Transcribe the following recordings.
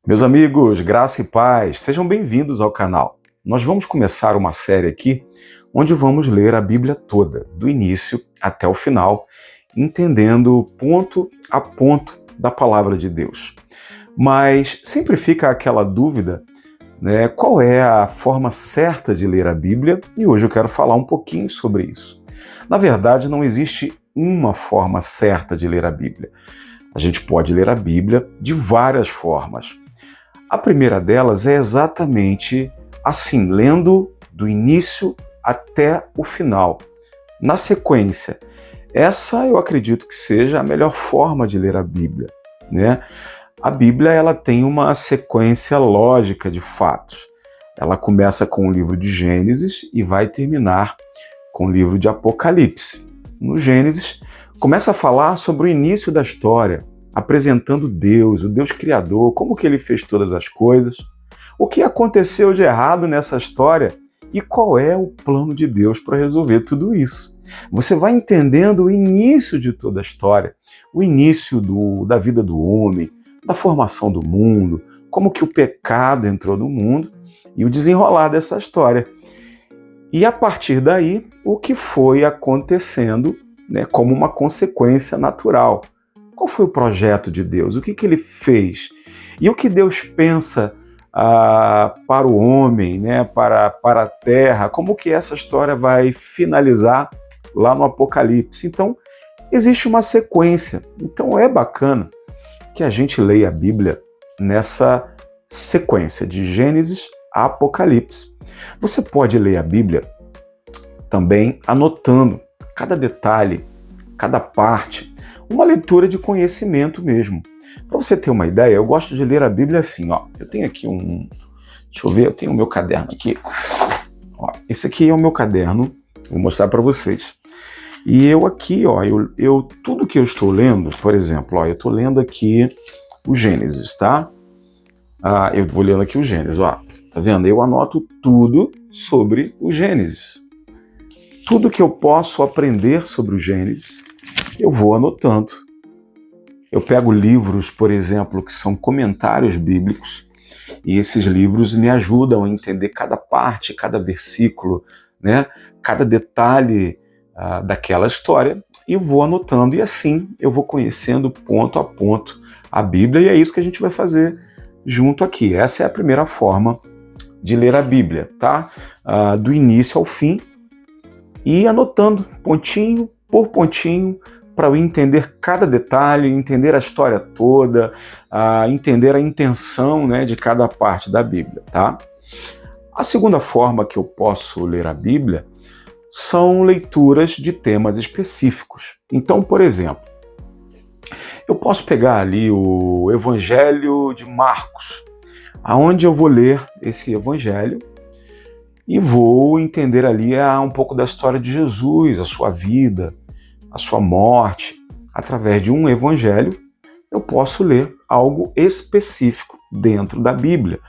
Meus amigos, graça e paz, sejam bem-vindos ao canal. Nós vamos começar uma série aqui onde vamos ler a Bíblia toda, do início até o final, entendendo ponto a ponto da palavra de Deus. Mas sempre fica aquela dúvida, né? Qual é a forma certa de ler a Bíblia? E hoje eu quero falar um pouquinho sobre isso. Na verdade, não existe uma forma certa de ler a Bíblia. A gente pode ler a Bíblia de várias formas. A primeira delas é exatamente assim, lendo do início até o final, na sequência. Essa eu acredito que seja a melhor forma de ler a Bíblia, né? A Bíblia ela tem uma sequência lógica de fatos. Ela começa com o livro de Gênesis e vai terminar com o livro de Apocalipse. No Gênesis, começa a falar sobre o início da história, apresentando Deus, o Deus Criador, como que ele fez todas as coisas, o que aconteceu de errado nessa história e qual é o plano de Deus para resolver tudo isso. Você vai entendendo o início de toda a história, o início da vida do homem, da formação do mundo, como que o pecado entrou no mundo e o desenrolar dessa história. E a partir daí, o que foi acontecendo, né, como uma consequência natural. Qual foi o projeto de Deus? O que ele fez? E o que Deus pensa para o homem, né, para a terra? Como que essa história vai finalizar lá no Apocalipse? Então, existe uma sequência. Então, é bacana que a gente leia a Bíblia nessa sequência de Gênesis a Apocalipse. Você pode ler a Bíblia também anotando cada detalhe, cada parte, uma leitura de conhecimento mesmo. Para você ter uma ideia, eu gosto de ler a Bíblia assim, ó. Eu tenho aqui deixa eu ver, eu tenho o meu caderno aqui. Ó, esse aqui é o meu caderno, vou mostrar para vocês. E eu aqui, ó, tudo que eu estou lendo, por exemplo, ó, eu estou lendo aqui o Gênesis, tá? Eu vou lendo aqui o Gênesis, ó. Tá vendo? Eu anoto tudo sobre o Gênesis. Tudo que eu posso aprender sobre o Gênesis, eu vou anotando. Eu pego livros, por exemplo, que são comentários bíblicos, e esses livros me ajudam a entender cada parte, cada versículo, né? Cada detalhe daquela história, e eu vou anotando, e assim eu vou conhecendo ponto a ponto a Bíblia, e é isso que a gente vai fazer junto aqui. Essa é a primeira forma de ler a Bíblia, tá? Do início ao fim, e anotando pontinho por pontinho, para eu entender cada detalhe, entender a história toda, entender a intenção, né, de cada parte da Bíblia, tá? A segunda forma que eu posso ler a Bíblia são leituras de temas específicos. Então, por exemplo, eu posso pegar ali o Evangelho de Marcos, aonde eu vou ler esse Evangelho e vou entender ali um pouco da história de Jesus, a sua vida, a sua morte. Através de um evangelho, eu posso ler algo específico dentro da Bíblia.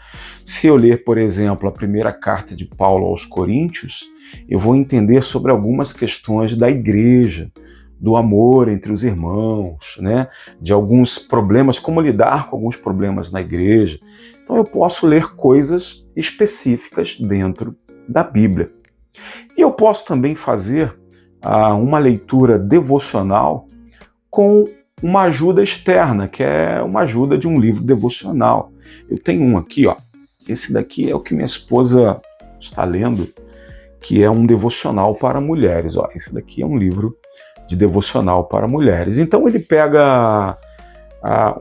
Se eu ler, por exemplo, a primeira carta de Paulo aos Coríntios, eu vou entender sobre algumas questões da igreja, do amor entre os irmãos, né? De alguns problemas, como lidar com alguns problemas na igreja. Então eu posso ler coisas específicas dentro da Bíblia. E eu posso também fazer uma leitura devocional com uma ajuda externa, que é uma ajuda de um livro devocional. Eu tenho um aqui, ó. Esse daqui é o que minha esposa está lendo, que é um devocional para mulheres. Ó. Esse daqui é um livro de devocional para mulheres. Então ele pega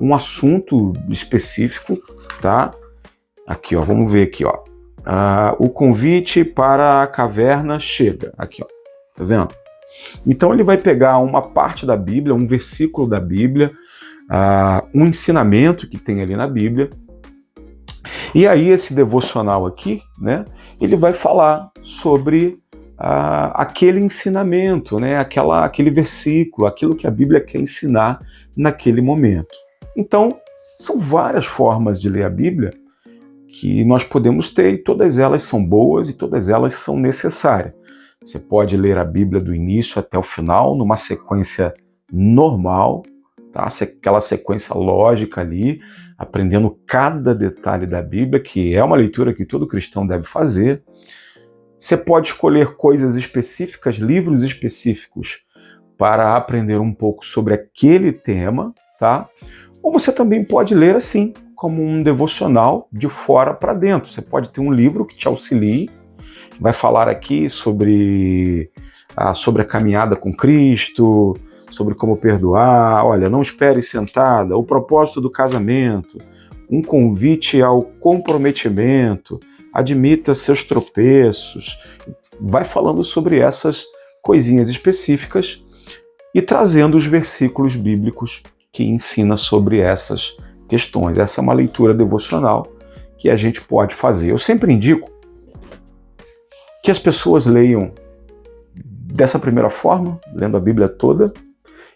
um assunto específico, tá? Aqui, ó, vamos ver aqui, ó. O convite para a caverna chega. Aqui, ó. Tá vendo? Então ele vai pegar uma parte da Bíblia, um versículo da Bíblia, um ensinamento que tem ali na Bíblia, e aí esse devocional aqui, né, ele vai falar sobre aquele ensinamento, né, aquele versículo, aquilo que a Bíblia quer ensinar naquele momento. Então, são várias formas de ler a Bíblia que nós podemos ter, e todas elas são boas e todas elas são necessárias. Você pode ler a Bíblia do início até o final, numa sequência normal, tá? Aquela sequência lógica ali, aprendendo cada detalhe da Bíblia, que é uma leitura que todo cristão deve fazer. Você pode escolher coisas específicas, livros específicos, para aprender um pouco sobre aquele tema, tá? Ou você também pode ler assim, como um devocional de fora para dentro. Você pode ter um livro que te auxilie, vai falar aqui sobre a caminhada com Cristo, sobre como perdoar, olha, não espere sentada, o propósito do casamento, um convite ao comprometimento, admita seus tropeços, vai falando sobre essas coisinhas específicas e trazendo os versículos bíblicos que ensina sobre essas questões. Essa é uma leitura devocional que a gente pode fazer. Eu sempre indico que as pessoas leiam dessa primeira forma, lendo a Bíblia toda,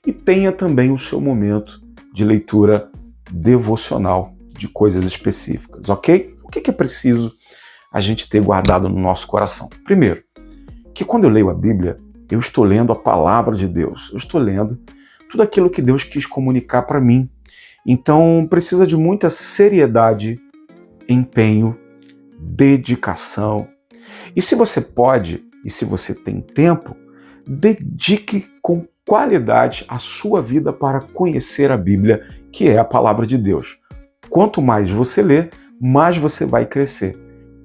e tenha também o seu momento de leitura devocional de coisas específicas, ok? O que é preciso a gente ter guardado no nosso coração? Primeiro, que quando eu leio a Bíblia, eu estou lendo a palavra de Deus, eu estou lendo tudo aquilo que Deus quis comunicar para mim. Então, precisa de muita seriedade, empenho, dedicação. E se você pode, e se você tem tempo, dedique com qualidade a sua vida para conhecer a Bíblia, que é a palavra de Deus. Quanto mais você lê, mais você vai crescer.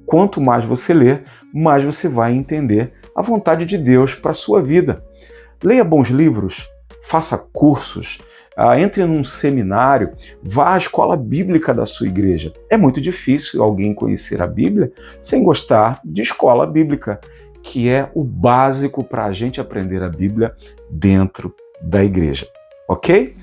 Quanto mais você lê, mais você vai entender a vontade de Deus para a sua vida. Leia bons livros, faça cursos, entre num seminário, vá à escola bíblica da sua igreja. É muito difícil alguém conhecer a Bíblia sem gostar de escola bíblica, que é o básico para a gente aprender a Bíblia dentro da igreja, ok?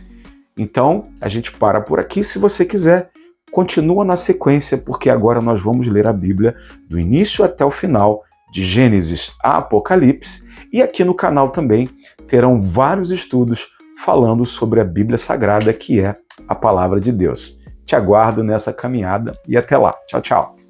Então, a gente para por aqui. Se você quiser, continua na sequência, porque agora nós vamos ler a Bíblia do início até o final, de Gênesis a Apocalipse, e aqui no canal também terão vários estudos falando sobre a Bíblia Sagrada, que é a Palavra de Deus. Te aguardo nessa caminhada e até lá. Tchau, tchau.